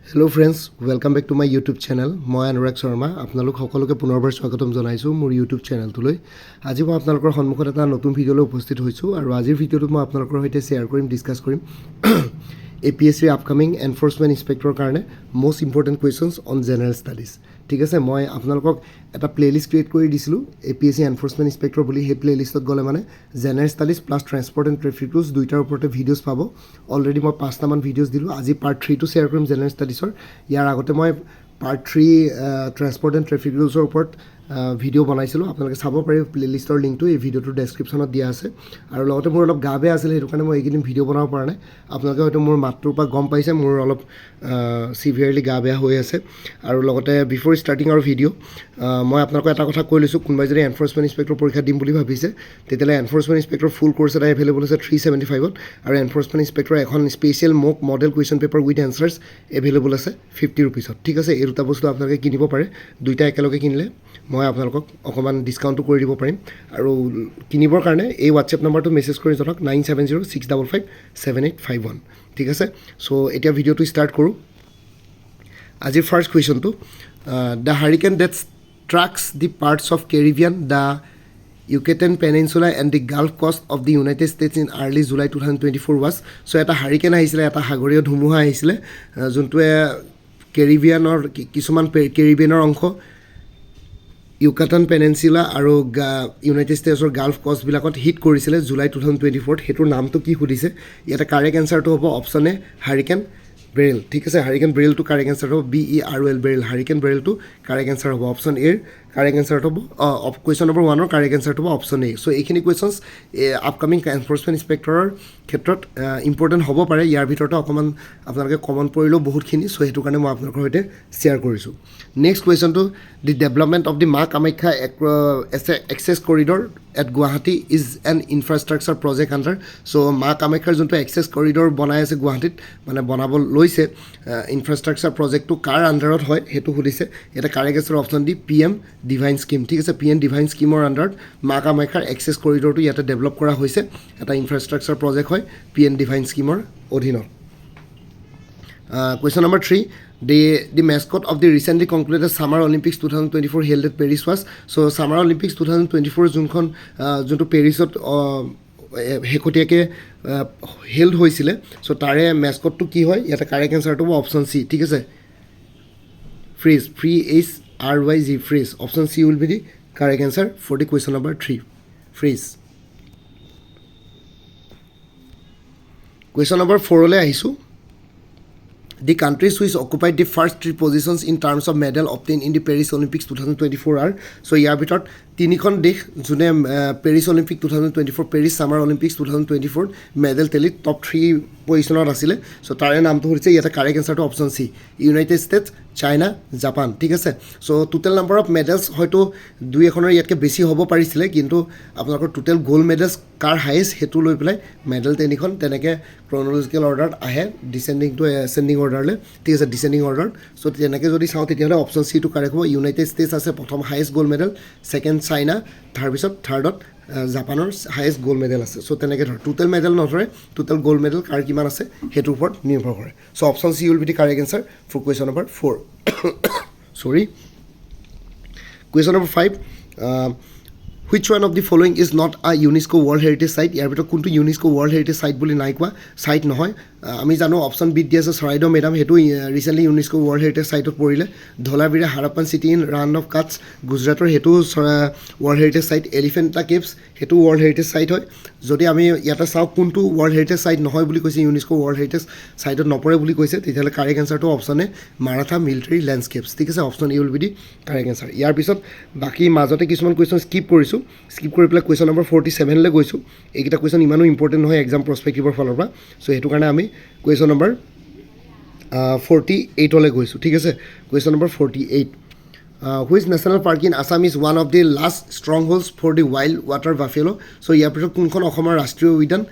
Hello friends, welcome back to my YouTube channel. মই অনুৰাগ শৰ্মা আপোনালোক সকলোকে পুনৰবাৰ স্বাগতম জনাইছো মোৰ YouTube চেনেলটোলৈ। আজি মই আপোনালোকৰ সন্মুখত এটা নতুন ভিডিঅ'লৈ উপস্থিত হৈছো আৰু আজিৰ ভিডিঅ'টোত মই আপোনালোকৰ সৈতে শ্বেয়াৰ কৰিম ডিসকাস কৰিম APSC আপকামিং এনফোৰ্সমেন্ট ইন্সপেক্টৰৰ কাৰণে most important questions on general studies. ঠিক আছে, মই আপোনালোকক এটা প্লেলিষ্ট ক্ৰিয়েট কৰি দিছিলোঁ APSC এনফোৰ্সমেন্ট ইন্সপেক্টৰ বুলি। সেই প্লেলিষ্টত গ'লে মানে general studies plus transport and traffic rules দুইটাৰ ওপৰতে ভিডিঅ'জ পাব। অলৰেডি মই 5টামান ভিডিঅ'জ দিলোঁ। আজি পাৰ্ট 3টো শ্বেয়াৰ কৰিম জেনাৰেল ষ্টাডিজৰ। ইয়াৰ আগতে মই পাৰ্ট 3 ট্ৰান্সপৰ্ট এণ্ড ট্ৰেফিক ৰুলছৰ ওপৰত ভিডিঅ' বনাইছিলোঁ। আপোনালোকে চাব পাৰে প্লেলিষ্টৰ লিংকটো এই ভিডিঅ'টোৰ ডেছক্ৰিপশ্যনত দিয়া আছে। আৰু লগতে মোৰ অলপ গা বেয়া আছিলে, সেইটো কাৰণে মই এইকেইদিন ভিডিঅ' বনাব পৰা নাই। আপোনালোকে হয়তো মোৰ মাতটোৰ পৰা গম পাইছে মোৰ অলপ চিভিয়াৰলি গা বেয়া হৈ আছে। আৰু লগতে বিফৰ ষ্টাৰ্টিং আৰু ভিডিঅ' মই আপোনালোকক এটা কথা কৈ লৈছোঁ, কোনোবাই যদি এনফোৰ্চমেণ্ট ইন্সপেক্টৰ পৰীক্ষা দিম বুলি ভাবিছে তেতিয়াহ'লে এনফোৰ্চমেণ্ট ইন্সপেক্টৰ ফুল কোৰ্চ এটা এভেইলেবল আছে 375ত, আৰু এনফোৰ্চমেণ্ট ইন্সপেক্টৰ এখন special mock model question paper with answers available আছে 50 ৰুপিছত। ঠিক আছে, এই দুটা বস্তু আপোনালোকে কিনিব পাৰে। দুইটা একেলগে কিনিলে মই আপোনালোকক অকণমান ডিছকাউণ্টো কৰি দিব পাৰিম। আৰু কিনিবৰ কাৰণে এই হোৱাটছএপ নাম্বাৰটো মেছেজ কৰি জনাওক 9706557851। ঠিক আছে, চ' এতিয়া ভিডিঅ'টো ষ্টাৰ্ট কৰোঁ। আজিৰ ফাৰ্ষ্ট কুৱেশ্যনটো, the hurricane that tracks the parts of Caribbean, the Yucatan peninsula and the gulf coast of the United States in early July 2024 was. So' এটা হাৰিকেন আহিছিলে, এটা সাগৰীয় ধুমুহা আহিছিলে, যোনটোৱে কেৰিবিয়ানৰ কিছুমান কেৰিবিয়ানৰ অংশ, ইউকাটান পেনিনচুলা আৰু ইউনাইটেড ষ্টেটছৰ গাল্ফ কষ্টবিলাকত হিট কৰিছিলে জুলাই 2024। সেইটোৰ নামটো কি সুধিছে। ইয়াতে কাৰেক্ট এনচাৰটো হ'ব অপশ্যন এ হাৰিকেন বেৰেল। ঠিক আছে, হাৰিকেন বেৰেলটো কাৰেক্ট এনচাৰ হ'ব, BERL বেৰেল, হাৰিকেন বেৰেলটো কাৰেক্ট এনচাৰ হ'ব। অপশ্যন এৰ কাৰেক্ট এনচাৰটো হ'ব কুৱেশ্যন নম্বৰ 1ৰ কাৰেক্ট এনচাৰটো হ'ব অপশ্যন এ। চ' এইখিনি কুৱেশ্যনছ আপকামিং এনফোৰ্চমেণ্ট ইন্সপেক্টৰৰ ক্ষেত্ৰত ইম্পৰ্টেণ্ট হ'ব পাৰে। ইয়াৰ ভিতৰতে অকণমান আপোনালোকে কমন পৰিলেও বহুতখিনি, চ' সেইটো কাৰণে মই আপোনালোকৰ সৈতে শ্বেয়াৰ কৰিছোঁ। নেক্সট কুৱেশ্যনটো, the development of the Maa Kamakhya access corridor at Guwahati is an infrastructure project under. So' Maa কামাখ্যাৰ যোনটো এক্সেছ কৰিডৰ বনাই আছে গুৱাহাটীত, মানে বনাব লৈছে, ইনফ্ৰাষ্ট্ৰাকচাৰ প্ৰজেক্টটো কাৰ আণ্ডাৰত হয় সেইটো সুধিছে। ইয়াতে কাৰেক্ট এনচাৰ অপশ্যন দি PM ডিভাইন স্কিম। ঠিক আছে, PM ডিভাইন স্কিমৰ আণ্ডাৰত মা কামাখ্যাৰ এক্সেছ কৰিডৰটো ইয়াতে ডেভেলপ কৰা হৈছে। এটা ইনফ্ৰাষ্ট্ৰাকচাৰ প্ৰজেক্ট হয় PM ডিভাইন স্কিমৰ অধীনত। Question number 3, the mascot of the recently concluded Summer Olympics 2024 held at Paris was. So Summer Olympics 2024 যোনটো পেৰিছত শেহতীয়াকৈ হেল্ড হৈছিলে, চ' তাৰে মেস্কটটো কি হয়। ইয়াতে কাৰেক্ট এনচাৰটো হ'ব অপশ্যন চি। ঠিক আছে, freeze, FREEZE, freeze. Option C will be the correct answer for the question number 3, freeze. Question number 4লৈ আহিছোঁ। The countries which occupied the first 3 positions in terms of medal obtained in the Paris Olympics 2024 are. So ইয়াৰ ভিতৰত তিনিখন দেশ যোনে Paris Olympic 2024, Paris summer Olympics 2024 medal টেলিত top 3 পজিশ্যনত আছিলে। So' তাৰে নামটো হৈছে, ইয়াতে কাৰেক্ট এনচাৰটো option C, United States, China, Japan. ঠিক আছে, so' total number of medals হয়তো 2-1ৰ ইয়াতকৈ বেছি হ'ব পাৰিছিলে, কিন্তু আপোনালোকৰ টোটেল গ'ল্ড মেডেলছ কাৰ হায়েষ্ট সেইটো লৈ পেলাই মেডেল 3খন তেনেকৈ ক্ৰনলজিকেল অৰ্ডাৰত আহে, ডিচেণ্ডিং টু এচেণ্ডিং অৰ্ডাৰলৈ। ঠিক আছে, ডিচেণ্ডিং অৰ্ডাৰ। চ' তেনেকৈ যদি চাওঁ তেতিয়াহ'লে অপশ্যন চিটো কাৰেক্ট হ'ব। ইউনাইটেড ষ্টেটছ আছে প্ৰথম highest gold medal, second China, তাৰপিছত থাৰ্ডত জাপানৰ হায়েষ্ট গ'ল্ড মেডেল আছে। চ' তেনেকৈ ধৰ টোটেল মেডেল নধৰে, টোটেল গ'ল্ড মেডেল কাৰ কিমান আছে সেইটোৰ ওপৰত নিৰ্ভৰ কৰে। So' option C will be the correct answer for question number 4। Sorry, question number 5, which one of the following is not a UNESCO World Heritage Site? ইয়াৰ ভিতৰত কোনটো ইউনেস্কো ৱৰ্ল্ড হেৰিটেজ চাইট বুলি নাই কোৱা, চাইট নহয়। আমি জানো অপশ্যন বিত দি আছে চৰাইদেউ মেডাম, সেইটো ৰিচেণ্টলি ইউনেস্কো ৱৰ্ল্ড হেৰিটেজ চাইটত পৰিলে। Dholavira Harappan city in Rann of Kutch গুজৰাটৰ, সেইটো world heritage site. Elephanta caves, সেইটো ৱৰ্ল্ড হেৰিটেজ চাইট হয়। যদি আমি ইয়াতে চাওঁ কোনটো ৱৰ্ল্ড হেৰিটেজ চাইট নহয় বুলি কৈছে, ইউনেস্কো ৱৰ্ল্ড হেৰিটেজ চাইটত নপৰে বুলি কৈছে, তেতিয়াহ'লে কাৰেক্ট এনচাৰটো option A Maratha military landscapes. ঠিক আছে, option A will be the correct answer. ইয়াৰ পিছত বাকী মাজতে কিছুমান কুৱেশ্যন স্কিপ কৰিছোঁ, স্কিপ কৰি পেলাই কুৱেশ্যন নম্বৰ 47লৈ গৈছোঁ। এইকেইটা কুৱেশ্যন ইমানো ইম্পৰ্টেণ্ট নহয় এক্সাম প্ৰস্পেক্টিভৰ ফালৰ পৰা, চ' সেইটো কাৰণে আমি কুৱেশ্যন নম্বৰ 48লৈ গৈছোঁ। ঠিক আছে, question number 48, which national park in Assam is one of the last strongholds for the wild water buffalo. So' ইয়াৰ পিছত কোনখন অসমৰ ৰাষ্ট্ৰীয় উদ্যান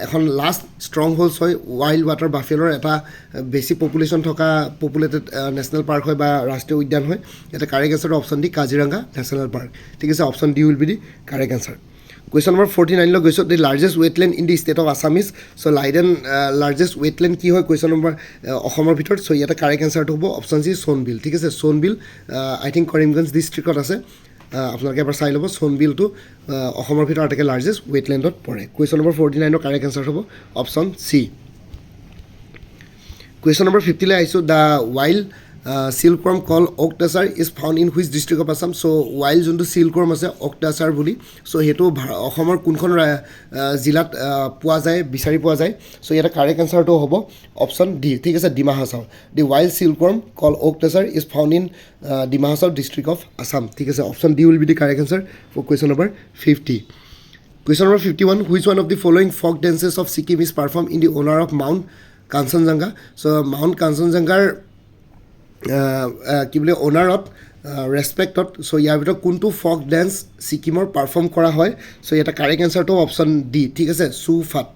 এখন লাষ্ট ষ্ট্ৰং হোল্ডছ হয় ৱাইল্ড ৱাটাৰ বাফেলোৰ, এটা বেছি পপুলেশ্যন থকা পপুলেটেড নেশ্যনেল পাৰ্ক হয় বা ৰাষ্ট্ৰীয় উদ্যান হয়। ইয়াতে কাৰেক্ট এনচাৰটো option D, Kaziranga national park. ঠিক আছে, option D will be the correct answer. Question number 49 লৈ গৈছোঁ the largest wetland in the state of Assam is so' লাইডেন লাৰ্জেষ্ট ৱেটলেণ্ড কি হয় কুৱেশ্যন নম্বৰ অসমৰ ভিতৰত চ' ইয়াতে কাৰেক্ট এনচাৰটো হ'ব অপশ্যন চি সোণবিল ঠিক আছে সোণবিল আই থিংক কৰিমগঞ্জ ডিষ্ট্ৰিক্টত আছে আপোনালোকে এবাৰ চাই ল'ব সোণবিলটো অসমৰ ভিতৰত আটাইতকৈ লাৰ্জেষ্ট ৱেটলেণ্ডত পৰে কুৱেশ্যন নম্বৰ 49ৰ কাৰেক্ট এনচাৰ হ'ব অপশ্যন চি কুৱেশ্যন নম্বৰ 50 লৈ আহিছোঁ the wild silkworm call oak tasar is found in which district of Assam so' wild যোনটো চিল্কৱৰ্ম আছে ওক টাচাৰ বুলি চ' সেইটো অসমৰ কোনখন জিলাত পোৱা যায় বিচাৰি পোৱা যায় চ' ইয়াতে কাৰেক্ট এনচাৰটো হ'ব অপশ্যন ডি ঠিক আছে Dima Hasao the wild silkworm call oak tasar is found in Dima Hasao district of Assam ঠিক আছে option D will be the correct answer for question number 50 question number 51 which one of the following folk dances of Sikkim is perform in the honour of mount Kangchenjunga so' mount কাঞ্চনজংঘাৰ কি বোলে অনাৰত ৰেচপেক্টত চ' ইয়াৰ ভিতৰত কোনটো ফক dance ছিকিমৰ perform কৰা হয় চ' ইয়াতে correct এনচাৰটো অপশ্যন ডি ঠিক আছে চু ফাট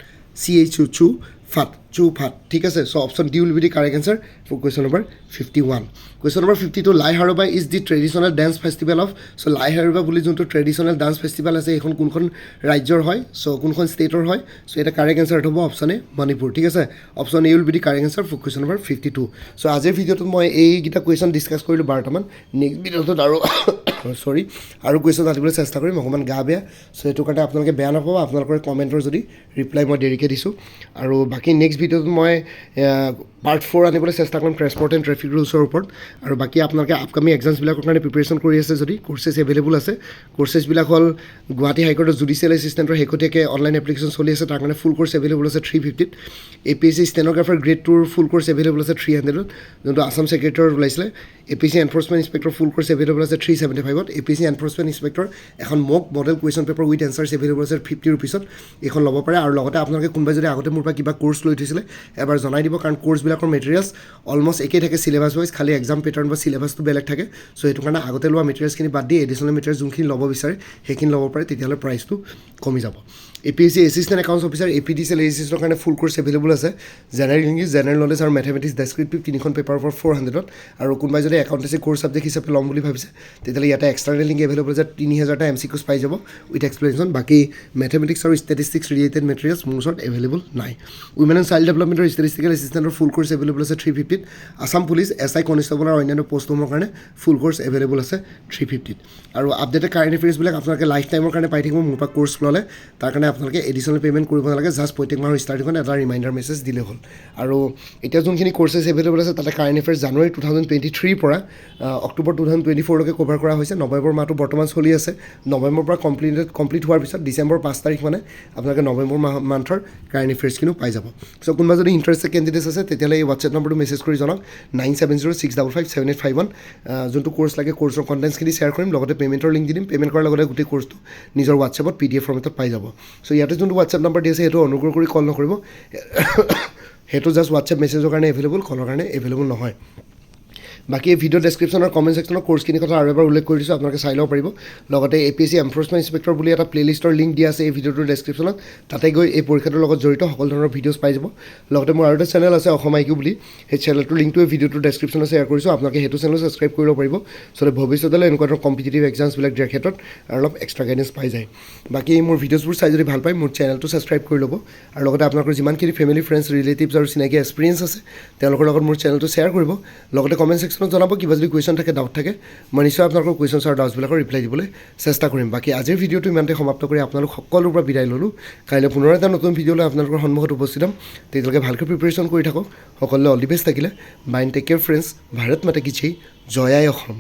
চু ফাট ঠিক আছে so' option D will be the correct answer for question number 51 question number 52 Lai Haraoba is the traditional dance festival of so' Lai Haraoba বুলি যোনটো ট্ৰেডিশ্যনেল ডান্স ফেষ্টিভেল আছে এইখন কোনখন ৰাজ্যৰ হয় চ' কোনখন ষ্টেটৰ হয় চ' এটা কাৰেক্ট এনচাৰটো হ'ব অপশ্যন এ মণিপুৰ ঠিক আছে option A will be the correct answer for question number 52 চ' আজিৰ ভিডিঅ'টোত মই এইকেইটা কুৱেশ্যন ডিছকাছ কৰিলোঁ 12টামান নেক্সট ভিডিঅ'টোত আৰু কুৱেশ্যন আনিবলৈ চেষ্টা কৰিম অকণমান গা বেয়া চ' সেইটো কাৰণে আপোনালোকে বেয়া নাপাব আপোনালোকৰ কমেণ্টৰ যদি ৰিপ্লাই মই দেৰিকৈ দিছোঁ আৰু বাকী নেক্সট ভিডিঅ'টোত মই পাৰ্ট 4 আনিবলৈ চেষ্টা কৰিম ট্ৰেন্সপৰ্ট এণ্ড ট্ৰেফিক ৰুলছৰ ওপৰত আৰু বাকী আপোনালোকে আপকামিং এক্সামছবিলাকৰ কাৰণে প্ৰিপেৰেশ্যন কৰি আছে যদি কোৰ্চেছ এভেইলেবল আছে কোৰ্চেছবিলাক হ'ল গুৱাহাটী হাইকোৰ্টৰ জুডিচিয়েল এছিষ্টেণ্টৰ শেহতীয়াকৈ অনলাইন এপ্লিকেশ্যন চলি আছে তাৰ কাৰণে ফুল কোৰ্চ এভেইলেবল আছে 350ত APSC ষ্টেন'গ্ৰাফাৰ গ্ৰেড 2ৰ ফুল কোৰ্চ এভেইলেবল আছে 300ত যোনটো আছাম ছেক্ৰেটৰীৰ ওলাইছিলে APSC enforcement inspector full course available আছে 375ত APSC এনফৰ্চমেণ্ট ইনস্পেক্টৰ এখন mock model question paper with answers available আছে 50 ৰুপিছত এইখন ল'ব পাৰে আৰু লগতে আপোনালোকে কোনোবাই যদি আগতে মোৰ পৰা কিবা কোৰ্চ লৈ থৈছিলে এবাৰ জনাই দিব কাৰণ কোৰ্চবিলাকৰ মেটেৰিয়েলছ অলমষ্ট একেই থাকে চিলেবাছ ৱাইজ খালি এক্সাম পেটাৰ্ণ বা চিলেবাছটো বেলেগ থাকে চ' সেইটো কাৰণে আগতে লোৱা মেটেৰিয়েলছখিনি বাদ দি এডিশ্যনেল মেটেৰিয়েলছ যোনখিনি ল'ব বিচাৰে সেইখিনি ল'ব পাৰে তেতিয়াহ'লে প্ৰাইচটো কমি যাব APSC assistant accounts officer APDCL এচিষ্টৰ কাৰণে ফুল কোৰ্চ এভেইলেবল আছে জেনেৰেল ইংলিছ জেনেৰেল নলেজ আৰু মেথমেটিক্স ডেছক্ৰিপটিভ তিনিখন পেপাৰৰ ওপৰত 400ত আৰু কোনোবাই যদি একাউণ্টেঞ্চি কোৰ্চ ছাবজেক্ট হিচাপে ল'ম বুলি ভাবিছে তেতিয়াহ'লে ইয়াতে এক্সটাৰ্নেল লিংক এভেইলেবল আছে 3000টা MCQs পাই যাব উইথ এক্সপ্লেনেশ্যন বাকী মেথমেটিক্স আৰু ষ্টেটিষ্টিক্স ৰিলেটেড মেটেৰিয়েলছ মোৰ ওচৰত এভেইলেবল নাই উইমেন এণ্ড চাইল্ড ডেভেলপমেণ্টৰ ষ্টেটিষ্টিকেল এছিষ্টেণ্টৰ ফুল কোৰ্চ এভেইলেবল আছে 350ত আছাম পুলিচ SI কনষ্টেবল আৰু অন্যান্য পষ্টসমূহৰ কাৰণে ফুল কোৰ্চ এভেইলেবল আছে 350ত আৰু আপডেটেড কাৰেণ্ট এফেয়াৰ্ছবিলাক আপোনালোকে লাইফ টাইমৰ কাৰণে পাই থাকিব মোৰ পৰা কোৰ্চ ল'লে তাৰ কাৰণে আপোনালোকে এডিশ্যনেল পে'মেণ্ট কৰিব নালাগে জাষ্ট প্ৰত্যেক মাহৰ ষ্টাৰ্টিঙত এটা ৰিমাইণ্ডাৰ মেছেজ দিলে হ'ল আৰু এতিয়া যোনখিনি কোৰ্চেছ এভেইলেবল আছে তাতে কাৰেণ্ট এফেয়াৰ্ছ জানুৱাৰী 2023ৰ পৰা অক্টোবৰ 2024লৈকে কভাৰ কৰা হৈছে নৱেম্বৰ মাহটো বৰ্তমান চলি আছে নৱেম্বৰৰ পৰা কমপ্লিট হোৱাৰ পিছত ডিচেম্বৰ 5 তাৰিখ মানে আপোনালোকে নৱেম্বৰ মান্থৰ কাৰেণ্ট এফেয়াৰ্ছখিনিও পাই যাব চ' কোনোবা যদি ইণ্টাৰেষ্টেড কেণ্ডিডেটছ আছে তেতিয়াহ'লে এই হোৱাটছএপ নম্বৰটো মেছেজ কৰি জনাওক 9706557851 যোনটো কোৰ্চ লাগে কোৰ্চৰ কণ্টেণ্টছখিনি শ্বেয়াৰ কৰিম লগতে পে'মেণ্টৰ লিংক দি দিম পে'মেণ্ট কৰাৰ লগতে গোটেই কোৰ্চটো নিজৰ হোৱাটছএপত PDF ফৰ্মেটত পাই যাব চ' ইয়াতে যোনটো হোৱাটছএপ নম্বৰ দি আছে সেইটো অনুগ্ৰহ কৰি কল নকৰিব সেইটো জাষ্ট হোৱাটছএপ মেছেজৰ কাৰণে এভেইলেবল কলৰ কাৰণে এভেইলেবল নহয় বাকী এই ভিডিঅ' ডেছক্ৰিপশ্যনৰ কমেণ্ট ছেকশ্যনৰ কোৰ্চখিনিৰ কথা আৰু এবাৰ উল্লেখ কৰি দিছোঁ আপোনালোকে চাই ল'ব পাৰিব লগতে APSC এনফৰ্চমেণ্ট ইনস্পেক্টৰ বুলি এটা প্লেলিষ্টৰ লিংক দিয়া আছে এই ভিডিঅ'টোৰ ডেছক্ৰিপশ্যনত তাতে গৈ এই পৰীক্ষাটোৰ লগত জড়িত সকলো ধৰণৰ ভিডিঅ'ছ পাই যাব লগতে মোৰ আৰু এটা চেনেল আছে অসম IQ বুলি সেই চেনেলটোৰ লিংকটো এই ভিডিঅ'টোৰ ডেছক্ৰিপশ্যনত শ্বেয়াৰ কৰিছোঁ আপোনালোকে সেইটো চেনেল ছাবস্ক্ৰাইব কৰিব পাৰিব চ' ভৱিষ্যতলৈ এনেকুৱা ধৰণৰ কম্পিটিটিভ এক্সামছবিলাক দিয়াৰ ক্ষেত্ৰত আৰু অলপ এক্সট্ৰা গাইডেঞ্চ পাই যায় বাকী মোৰ ভিডিঅ'ছবোৰ চাই যদি ভাল পায় মোৰ চেনেলটো ছাবস্ক্ৰাইব কৰি ল'ব আৰু লগতে আপোনালোকৰ যিমানখিনি ফেমিলি ফ্ৰেণ্ডছ ৰিলেটিভছ আৰু চিনাকি এক্সপিৰিয়েঞ্চ আছে তেওঁলোকৰ লগত মোৰ চেনেলটো শ্বেয়াৰ কৰিব লগতে কমেণ্ট ছেকশ্যনত জনাব কিবা যদি কুৱেশ্যন থাকে ডাউট থাকে মই নিশ্চয় আপোনালোকৰ কুৱেশ্যনছ আৰু ডাউটছবিলাকৰ ৰিপ্লাই দিবলৈ চেষ্টা কৰিম বাকী আজিৰ ভিডিঅ'টো ইমানতে সমাপ্ত কৰি আপোনালোক সকলোৰ পৰা বিদায় ল'লোঁ কাইলৈ পুনৰ এটা নতুন ভিডিঅ'লৈ আপোনালোকৰ সন্মুখত উপস্থিত হ'ম তেতিয়ালৈকে ভালকৈ প্ৰিপেৰেশ্যন কৰি থাকক সকলোলৈ অল দি বেষ্ট থাকিলে বাইন টেক কেয়াৰ ফ্ৰেণ্ডছ ভাৰত মাতা কি জয় জয় আই অসম